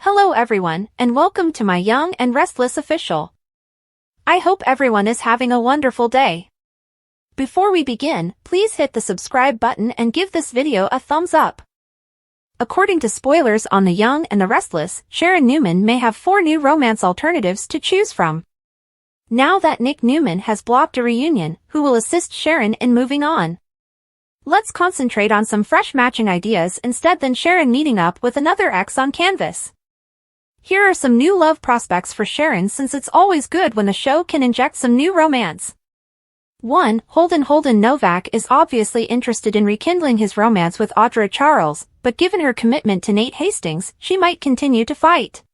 Hello everyone, and welcome to my Young and Restless official. I hope everyone is having a wonderful day. Before we begin, please hit the subscribe button and give this video a thumbs up. According to spoilers on The Young and the Restless, Sharon Newman may have 4 new romance alternatives to choose from. Now that Nick Newman has blocked a reunion, who will assist Sharon in moving on? Let's concentrate on some fresh matching ideas instead than Sharon meeting up with another ex on Canvas. Here are some new love prospects for Sharon, since it's always good when the show can inject some new romance. 1. Holden Novak is obviously interested in rekindling his romance with Audra Charles, but given her commitment to Nate Hastings, she might continue to fight.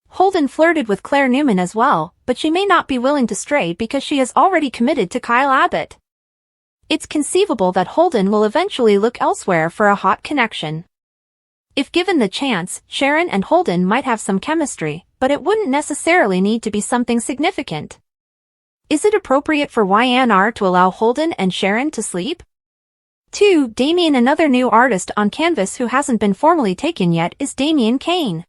Holden flirted with Claire Newman as well, but she may not be willing to stray because she has already committed to Kyle Abbott. It's conceivable that Holden will eventually look elsewhere for a hot connection. If given the chance, Sharon and Holden might have some chemistry, but it wouldn't necessarily need to be something significant. Is it appropriate for YNR to allow Holden and Sharon to sleep? 2. Damien. Another new artist on Canvas who hasn't been formally taken yet is Damien Kane.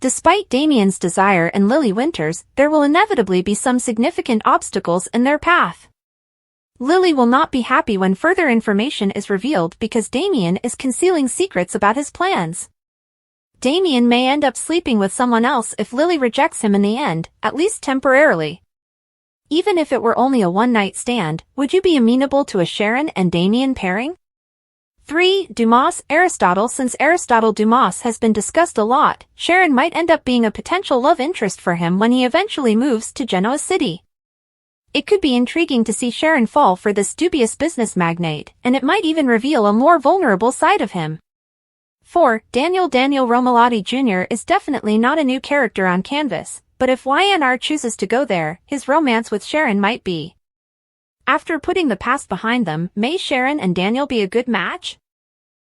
Despite Damien's desire and Lily Winters, there will inevitably be some significant obstacles in their path. Lily will not be happy when further information is revealed because Damien is concealing secrets about his plans. Damien may end up sleeping with someone else if Lily rejects him in the end, at least temporarily. Even if it were only a one-night stand, would you be amenable to a Sharon and Damien pairing? 3. Dumas Aristotle. Since Aristotle Dumas has been discussed a lot, Sharon might end up being a potential love interest for him when he eventually moves to Genoa City. It could be intriguing to see Sharon fall for this dubious business magnate, and it might even reveal a more vulnerable side of him. 4. Daniel Romalotti Jr. is definitely not a new character on Canvas, but if YNR chooses to go there, his romance with Sharon might be. After putting the past behind them, may Sharon and Daniel be a good match?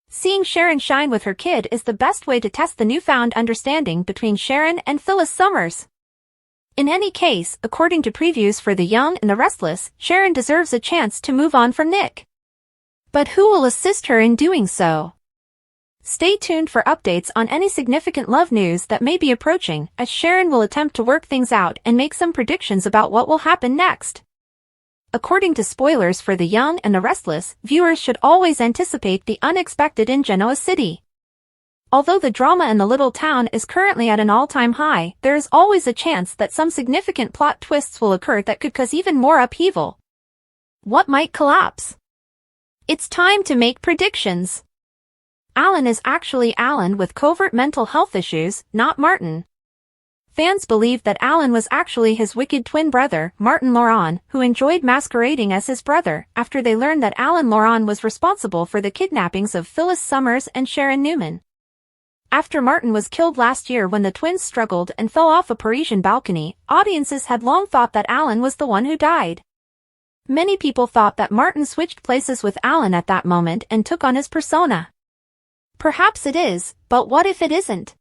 Seeing Sharon shine with her kid is the best way to test the newfound understanding between Sharon and Phyllis Summers. In any case, according to previews for The Young and the Restless, Sharon deserves a chance to move on from Nick. But who will assist her in doing so? Stay tuned for updates on any significant love news that may be approaching, as Sharon will attempt to work things out and make some predictions about what will happen next. According to spoilers for The Young and the Restless, viewers should always anticipate the unexpected in Genoa City. Although the drama in the little town is currently at an all-time high, there is always a chance that some significant plot twists will occur that could cause even more upheaval. What might collapse? It's time to make predictions. Alan is actually Alan with covert mental health issues, not Martin. Fans believe that Alan was actually his wicked twin brother, Martin Laurent, who enjoyed masquerading as his brother, after they learned that Alan Laurent was responsible for the kidnappings of Phyllis Summers and Sharon Newman. After Martin was killed last year when the twins struggled and fell off a Parisian balcony, audiences had long thought that Alan was the one who died. Many people thought that Martin switched places with Alan at that moment and took on his persona. Perhaps it is, but what if it isn't?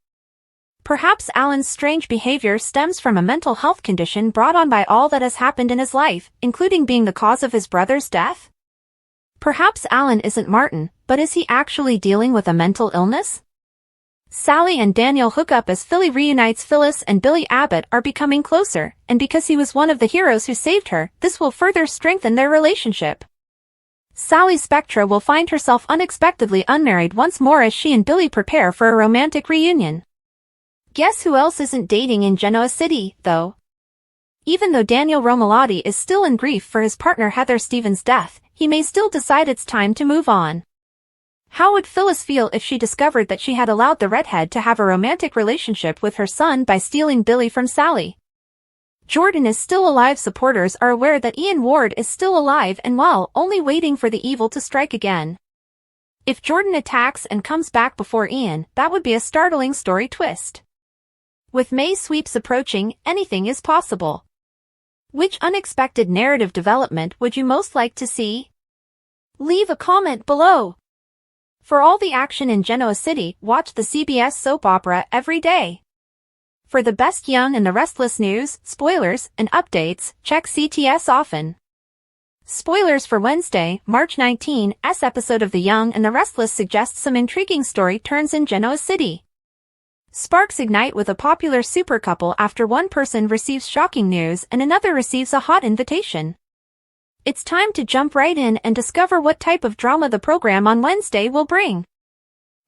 Perhaps Alan's strange behavior stems from a mental health condition brought on by all that has happened in his life, including being the cause of his brother's death? Perhaps Alan isn't Martin, but is he actually dealing with a mental illness? Sally and Daniel hook up as Philly reunites. Phyllis and Billy Abbott are becoming closer, and because he was one of the heroes who saved her, this will further strengthen their relationship. Sally Spectra will find herself unexpectedly unmarried once more as she and Billy prepare for a romantic reunion. Guess who else isn't dating in Genoa City, though? Even though Daniel Romalotti is still in grief for his partner Heather Stevens' death, he may still decide it's time to move on. How would Phyllis feel if she discovered that she had allowed the redhead to have a romantic relationship with her son by stealing Billy from Sally? Jordan is still alive. Supporters are aware that Ian Ward is still alive and well, only waiting for the evil to strike again. If Jordan attacks and comes back before Ian, that would be a startling story twist. With May sweeps approaching, anything is possible. Which unexpected narrative development would you most like to see? Leave a comment below. For all the action in Genoa City, watch the CBS soap opera every day. For the best Young and the Restless news, spoilers, and updates, check CTS often. Spoilers for Wednesday, March 19's episode of The Young and the Restless suggests some intriguing story turns in Genoa City. Sparks ignite with a popular super couple after one person receives shocking news and another receives a hot invitation. It's time to jump right in and discover what type of drama the program on Wednesday will bring.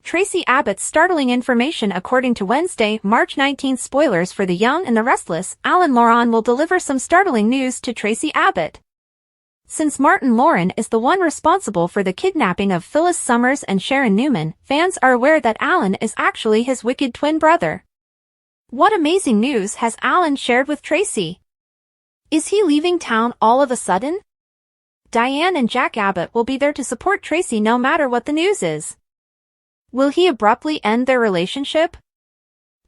Tracy Abbott's startling information. According to Wednesday, March 19th spoilers for The Young and the Restless, Alan Loran will deliver some startling news to Tracy Abbott. Since Martin Loran is the one responsible for the kidnapping of Phyllis Summers and Sharon Newman, fans are aware that Alan is actually his wicked twin brother. What amazing news has Alan shared with Tracy? Is he leaving town all of a sudden? Diane and Jack Abbott will be there to support Tracy no matter what the news is. Will he abruptly end their relationship?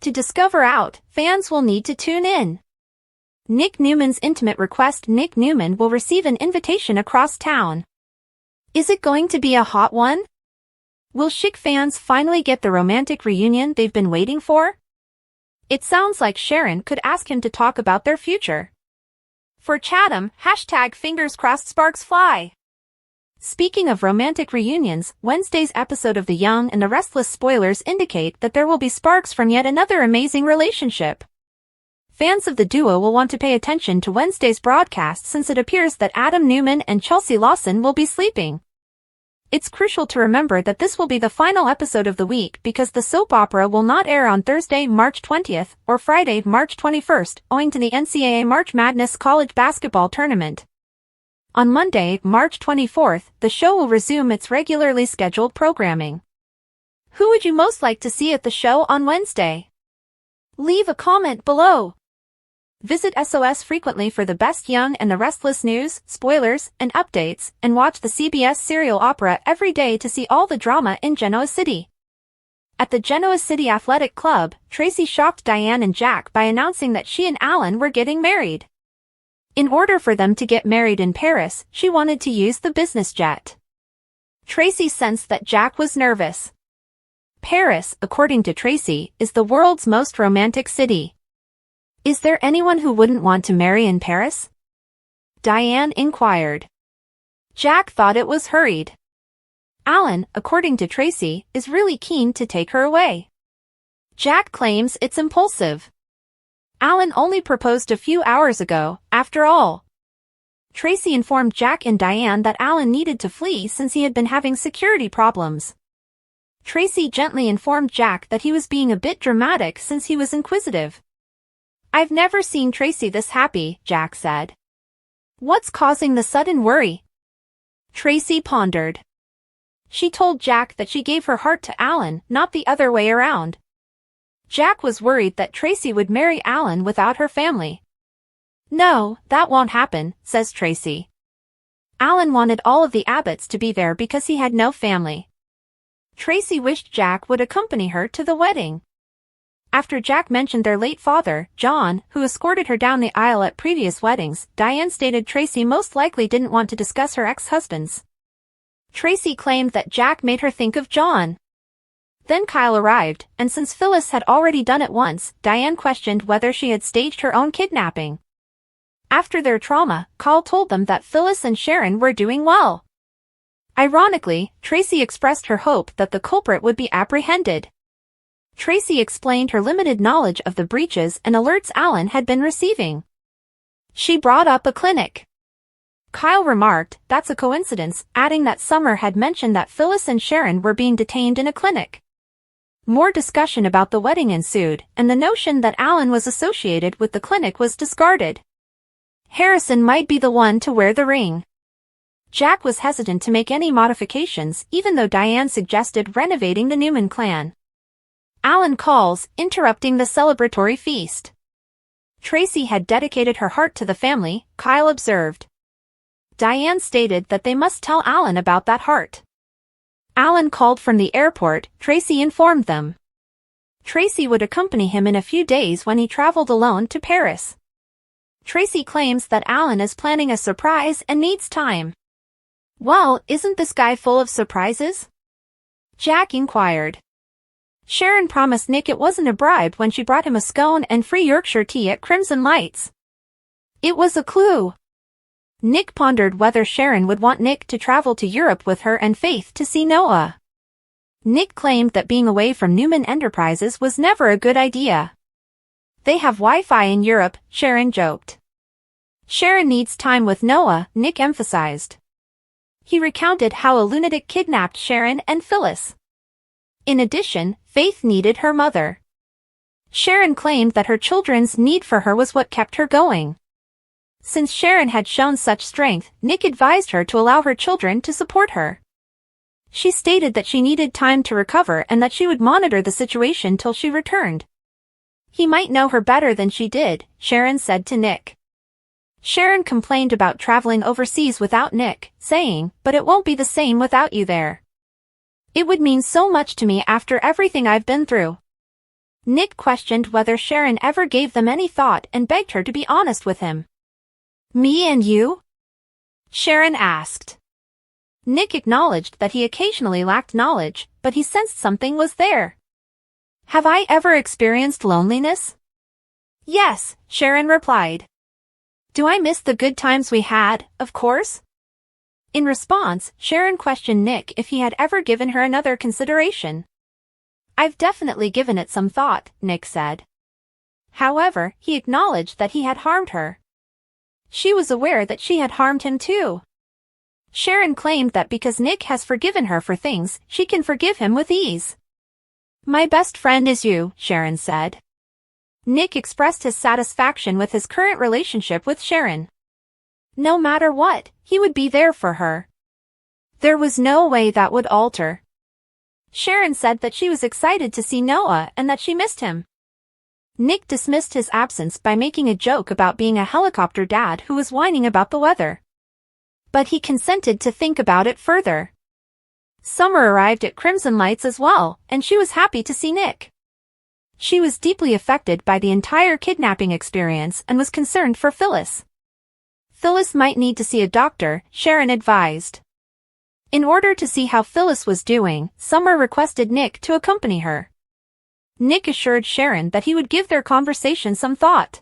To discover out, fans will need to tune in. Nick Newman's intimate request. Nick Newman will receive an invitation across town. Is it going to be a hot one? Will Chic fans finally get the romantic reunion they've been waiting for? It sounds like Sharon could ask him to talk about their future. For Chatham, #fingers crossed sparks fly. Speaking of romantic reunions, Wednesday's episode of The Young and the Restless spoilers indicate that there will be sparks from yet another amazing relationship. Fans of the duo will want to pay attention to Wednesday's broadcast since it appears that Adam Newman and Chelsea Lawson will be sleeping. It's crucial to remember that this will be the final episode of the week because the soap opera will not air on Thursday, March 20th, or Friday, March 21st, owing to the NCAA March Madness College Basketball Tournament. On Monday, March 24th, the show will resume its regularly scheduled programming. Who would you most like to see at the show on Wednesday? Leave a comment below. Visit SOS frequently for the best Young and the Restless news, spoilers, and updates, and watch the CBS serial opera every day to see all the drama in Genoa City. At the Genoa City Athletic Club, Tracy shocked Diane and Jack by announcing that she and Alan were getting married. In order for them to get married in Paris, she wanted to use the business jet. Tracy sensed that Jack was nervous. Paris, according to Tracy, is the world's most romantic city. Is there anyone who wouldn't want to marry in Paris? Diane inquired. Jack thought it was hurried. Alan, according to Tracy, is really keen to take her away. Jack claims it's impulsive. Alan only proposed a few hours ago, after all. Tracy informed Jack and Diane that Alan needed to flee since he had been having security problems. Tracy gently informed Jack that he was being a bit dramatic since he was inquisitive. I've never seen Tracy this happy, Jack said. What's causing the sudden worry? Tracy pondered. She told Jack that she gave her heart to Alan, not the other way around. Jack was worried that Tracy would marry Alan without her family. No, that won't happen, says Tracy. Alan wanted all of the Abbotts to be there because he had no family. Tracy wished Jack would accompany her to the wedding. After Jack mentioned their late father, John, who escorted her down the aisle at previous weddings, Diane stated Tracy most likely didn't want to discuss her ex-husbands. Tracy claimed that Jack made her think of John. Then Kyle arrived, and since Phyllis had already done it once, Diane questioned whether she had staged her own kidnapping. After their trauma, Kyle told them that Phyllis and Sharon were doing well. Ironically, Tracy expressed her hope that the culprit would be apprehended. Tracy explained her limited knowledge of the breaches and alerts Alan had been receiving. She brought up a clinic. Kyle remarked, "That's a coincidence," adding that Summer had mentioned that Phyllis and Sharon were being detained in a clinic. More discussion about the wedding ensued, and the notion that Alan was associated with the clinic was discarded. Harrison might be the one to wear the ring. Jack was hesitant to make any modifications, even though Diane suggested renovating the Newman clan. Alan calls, interrupting the celebratory feast. Tracy had dedicated her heart to the family, Kyle observed. Diane stated that they must tell Alan about that heart. Alan called from the airport, Tracy informed them. Tracy would accompany him in a few days when he traveled alone to Paris. Tracy claims that Alan is planning a surprise and needs time. Well, isn't this guy full of surprises? Jack inquired. Sharon promised Nick it wasn't a bribe when she brought him a scone and free Yorkshire tea at Crimson Lights. It was a clue. Nick pondered whether Sharon would want Nick to travel to Europe with her and Faith to see Noah. Nick claimed that being away from Newman Enterprises was never a good idea. They have Wi-Fi in Europe, Sharon joked. Sharon needs time with Noah, Nick emphasized. He recounted how a lunatic kidnapped Sharon and Phyllis. In addition, Faith needed her mother. Sharon claimed that her children's need for her was what kept her going. Since Sharon had shown such strength, Nick advised her to allow her children to support her. She stated that she needed time to recover and that she would monitor the situation till she returned. He might know her better than she did, Sharon said to Nick. Sharon complained about traveling overseas without Nick, saying, "But it won't be the same without you there. It would mean so much to me after everything I've been through." Nick questioned whether Sharon ever gave them any thought and begged her to be honest with him. "Me and you?" Sharon asked. Nick acknowledged that he occasionally lacked knowledge, but he sensed something was there. "Have I ever experienced loneliness?" "Yes," Sharon replied. "Do I miss the good times we had, of course?" In response, Sharon questioned Nick if he had ever given her another consideration. "I've definitely given it some thought," Nick said. However, he acknowledged that he had harmed her. She was aware that she had harmed him too. Sharon claimed that because Nick has forgiven her for things, she can forgive him with ease. "My best friend is you," Sharon said. Nick expressed his satisfaction with his current relationship with Sharon. No matter what, he would be there for her. There was no way that would alter. Sharon said that she was excited to see Noah and that she missed him. Nick dismissed his absence by making a joke about being a helicopter dad who was whining about the weather. But he consented to think about it further. Summer arrived at Crimson Lights as well, and she was happy to see Nick. She was deeply affected by the entire kidnapping experience and was concerned for Phyllis. Phyllis might need to see a doctor, Sharon advised. In order to see how Phyllis was doing, Summer requested Nick to accompany her. Nick assured Sharon that he would give their conversation some thought.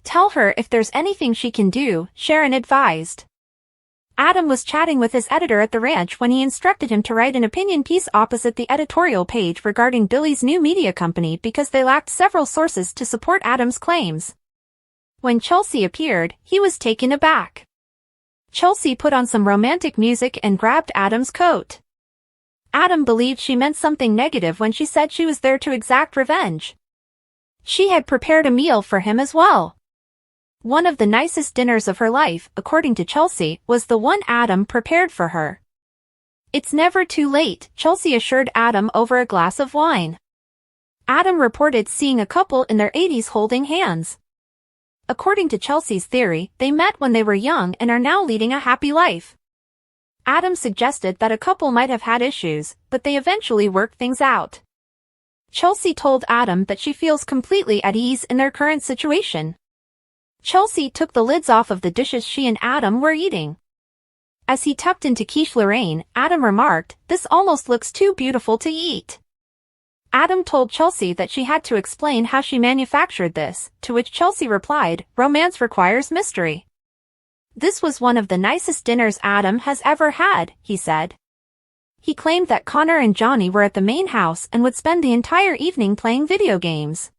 "Tell her if there's anything she can do," Sharon advised. Adam was chatting with his editor at the ranch when he instructed him to write an opinion piece opposite the editorial page regarding Billy's new media company because they lacked several sources to support Adam's claims. When Chelsea appeared, he was taken aback. Chelsea put on some romantic music and grabbed Adam's coat. Adam believed she meant something negative when she said she was there to exact revenge. She had prepared a meal for him as well. One of the nicest dinners of her life, according to Chelsea, was the one Adam prepared for her. "It's never too late," Chelsea assured Adam over a glass of wine. Adam reported seeing a couple in their 80s holding hands. According to Chelsea's theory, they met when they were young and are now leading a happy life. Adam suggested that a couple might have had issues, but they eventually worked things out. Chelsea told Adam that she feels completely at ease in their current situation. Chelsea took the lids off of the dishes she and Adam were eating. As he tucked into quiche Lorraine, Adam remarked, "This almost looks too beautiful to eat." Adam told Chelsea that she had to explain how she manufactured this, to which Chelsea replied, "Romance requires mystery." "This was one of the nicest dinners Adam has ever had," he said. He claimed that Connor and Johnny were at the main house and would spend the entire evening playing video games.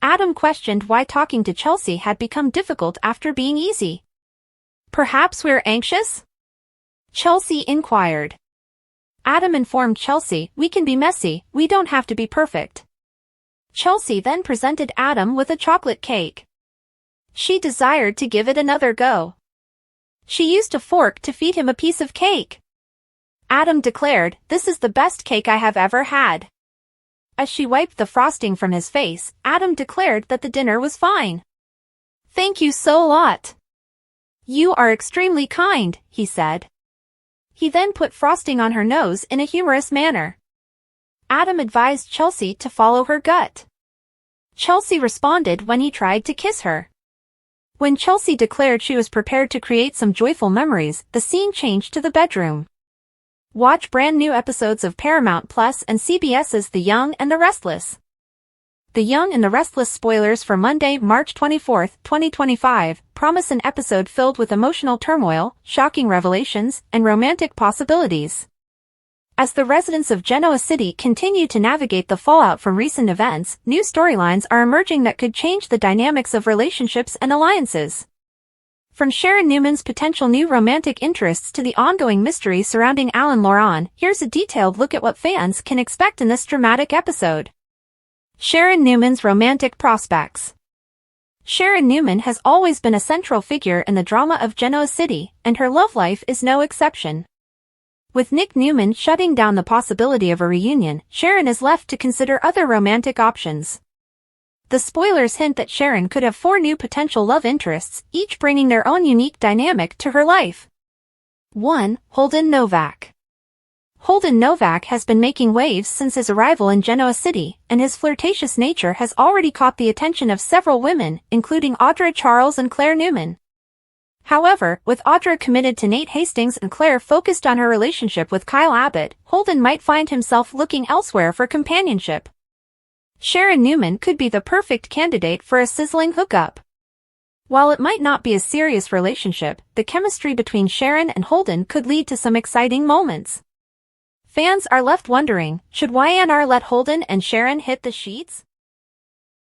Adam questioned why talking to Chelsea had become difficult after being easy. "Perhaps we're anxious?" Chelsea inquired. Adam informed Chelsea, "We can be messy, we don't have to be perfect." Chelsea then presented Adam with a chocolate cake. She desired to give it another go. She used a fork to feed him a piece of cake. Adam declared, "This is the best cake I have ever had." As she wiped the frosting from his face, Adam declared that the dinner was fine. "Thank you so lot. You are extremely kind," he said. He then put frosting on her nose in a humorous manner. Adam advised Chelsea to follow her gut. Chelsea responded when he tried to kiss her. When Chelsea declared she was prepared to create some joyful memories, the scene changed to the bedroom. Watch brand new episodes of Paramount Plus and CBS's The Young and the Restless. The Young and the Restless spoilers for Monday, March 24, 2025, promise an episode filled with emotional turmoil, shocking revelations, and romantic possibilities. As the residents of Genoa City continue to navigate the fallout from recent events, new storylines are emerging that could change the dynamics of relationships and alliances. From Sharon Newman's potential new romantic interests to the ongoing mystery surrounding Alan Laurent, here's a detailed look at what fans can expect in this dramatic episode. Sharon Newman's romantic prospects. Sharon Newman has always been a central figure in the drama of Genoa City, and her love life is no exception. With Nick Newman shutting down the possibility of a reunion, Sharon is left to consider other romantic options. The spoilers hint that Sharon could have 4 new potential love interests, each bringing their own unique dynamic to her life. 1. Holden Novak. Holden Novak has been making waves since his arrival in Genoa City, and his flirtatious nature has already caught the attention of several women, including Audra Charles and Claire Newman. However, with Audra committed to Nate Hastings and Claire focused on her relationship with Kyle Abbott, Holden might find himself looking elsewhere for companionship. Sharon Newman could be the perfect candidate for a sizzling hookup. While it might not be a serious relationship, the chemistry between Sharon and Holden could lead to some exciting moments. Fans are left wondering, should YNR let Holden and Sharon hit the sheets?